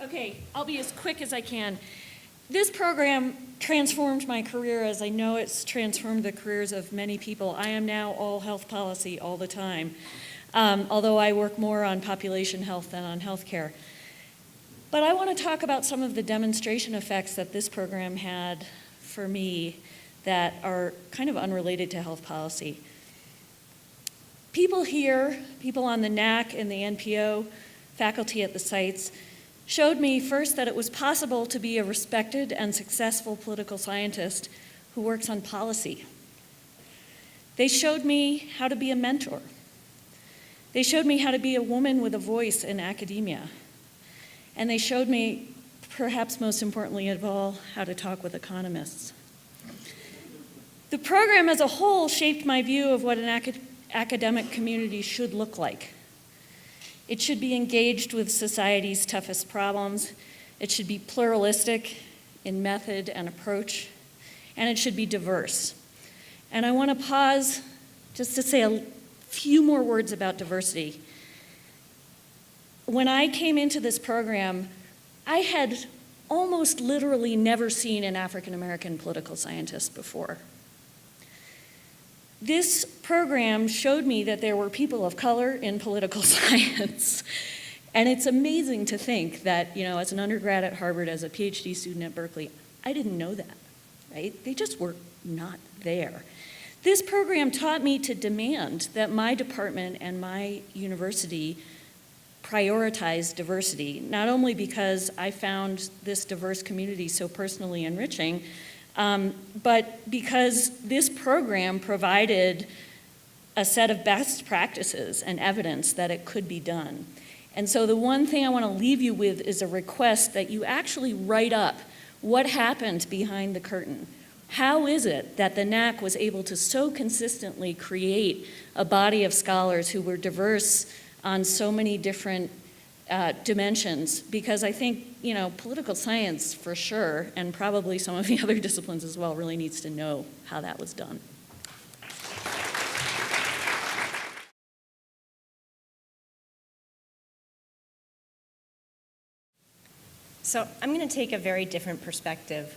Okay, I'll be as quick as I can. This program transformed my career, as I know it's transformed the careers of many people. I am now all health policy all the time, although I work more on population health than on healthcare. But I want to talk about some of the demonstration effects that this program had for me that are kind of unrelated to health policy. People here, people on the NAC and the NPO, faculty at the sites, showed me first that it was possible to be a respected and successful political scientist who works on policy. They showed me how to be a mentor. They showed me how to be a woman with a voice in academia. And they showed me, perhaps most importantly of all, how to talk with economists. The program as a whole shaped my view of what an academic community should look like. It should be engaged with society's toughest problems. It should be pluralistic in method and approach, and it should be diverse. And I want to pause just to say a few more words about diversity. When I came into this program, I had almost literally never seen an African American political scientist before. This program showed me that there were people of color in political science. And it's amazing to think that, as an undergrad at Harvard, as a PhD student at Berkeley, I didn't know that, right? They just were not there. This program taught me to demand that my department and my university prioritize diversity, not only because I found this diverse community so personally enriching, but because this program provided a set of best practices and evidence that it could be done. And so the one thing I want to leave you with is a request that you actually write up what happened behind the curtain. How is it that the NAC was able to so consistently create a body of scholars who were diverse on so many different dimensions? Because I think, political science for sure, and probably some of the other disciplines as well, really needs to know how that was done. So I'm going to take a very different perspective.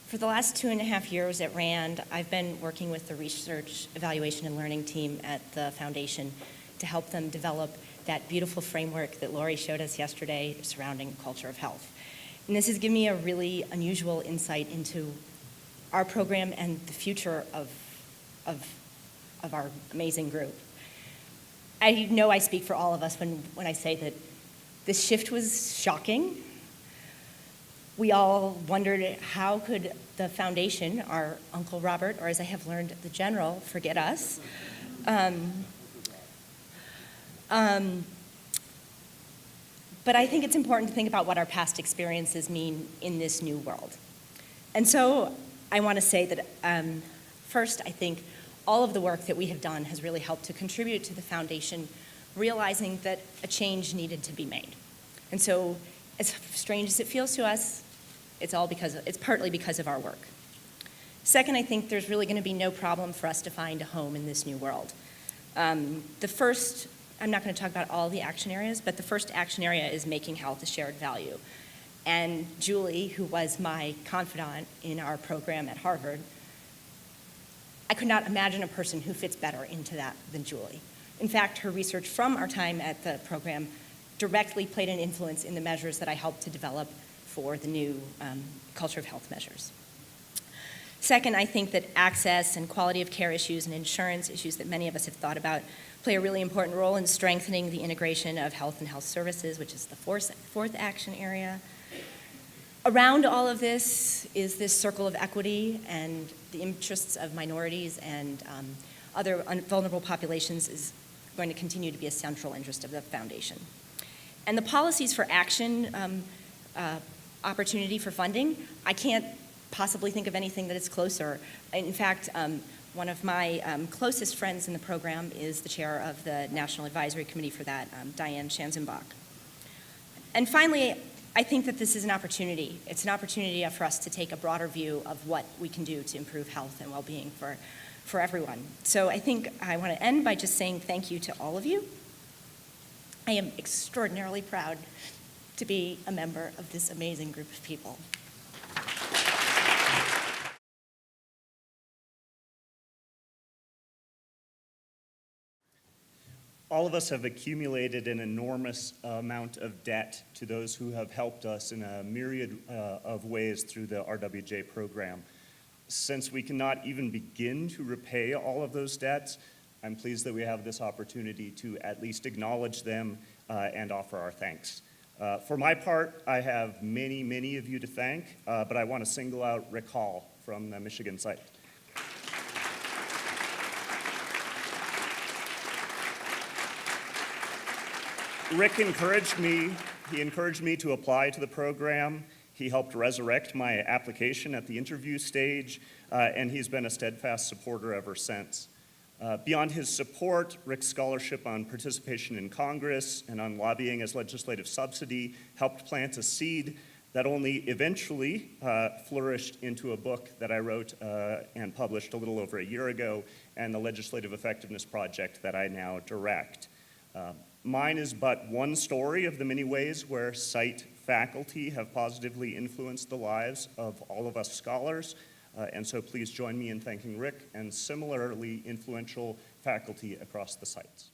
For the last 2.5 years at RAND, I've been working with the Research, Evaluation, and Learning team at the Foundation to help them develop that beautiful framework that Lori showed us yesterday surrounding culture of health. And this has given me a really unusual insight into our program and the future of our amazing group. I know I speak for all of us when I say that this shift was shocking. We all wondered, how could the Foundation, our Uncle Robert, or as I have learned, the General, forget us? But I think it's important to think about what our past experiences mean in this new world. And so I want to say that first, I think all of the work that we have done has really helped to contribute to the Foundation realizing that a change needed to be made. And so, as strange as it feels to us, it's partly because of our work. Second, I think there's really going to be no problem for us to find a home in this new world. I'm not going to talk about all the action areas, but the first action area is making health a shared value. And Julie, who was my confidant in our program at Harvard, I could not imagine a person who fits better into that than Julie. In fact, her research from our time at the program directly played an influence in the measures that I helped to develop for the new culture of health measures. Second, I think that access and quality of care issues and insurance issues that many of us have thought about play a really important role in strengthening the integration of health and health services, which is the fourth action area. Around all of this is this circle of equity, and the interests of minorities and other vulnerable populations is going to continue to be a central interest of the Foundation. And the policies for action opportunity for funding, I can't possibly think of anything that is closer. In fact, one of my closest friends in the program is the chair of the National Advisory Committee for that, Diane Schanzenbach. And finally, I think that this is an opportunity. It's an opportunity for us to take a broader view of what we can do to improve health and well-being for everyone. So I think I want to end by just saying thank you to all of you. I am extraordinarily proud to be a member of this amazing group of people. All of us have accumulated an enormous amount of debt to those who have helped us in a myriad of ways through the RWJ program. Since we cannot even begin to repay all of those debts, I'm pleased that we have this opportunity to at least acknowledge them and offer our thanks. For my part, I have many, many of you to thank, but I want to single out Rick Hall from the Michigan site. Rick encouraged me to apply to the program. He helped resurrect my application at the interview stage, and he's been a steadfast supporter ever since. Beyond his support, Rick's scholarship on participation in Congress and on lobbying as legislative subsidy helped plant a seed that only eventually flourished into a book that I wrote and published a little over a year ago, and the Legislative Effectiveness Project that I now direct. Mine is but one story of the many ways where site faculty have positively influenced the lives of all of us scholars, and so please join me in thanking Rick and similarly influential faculty across the sites.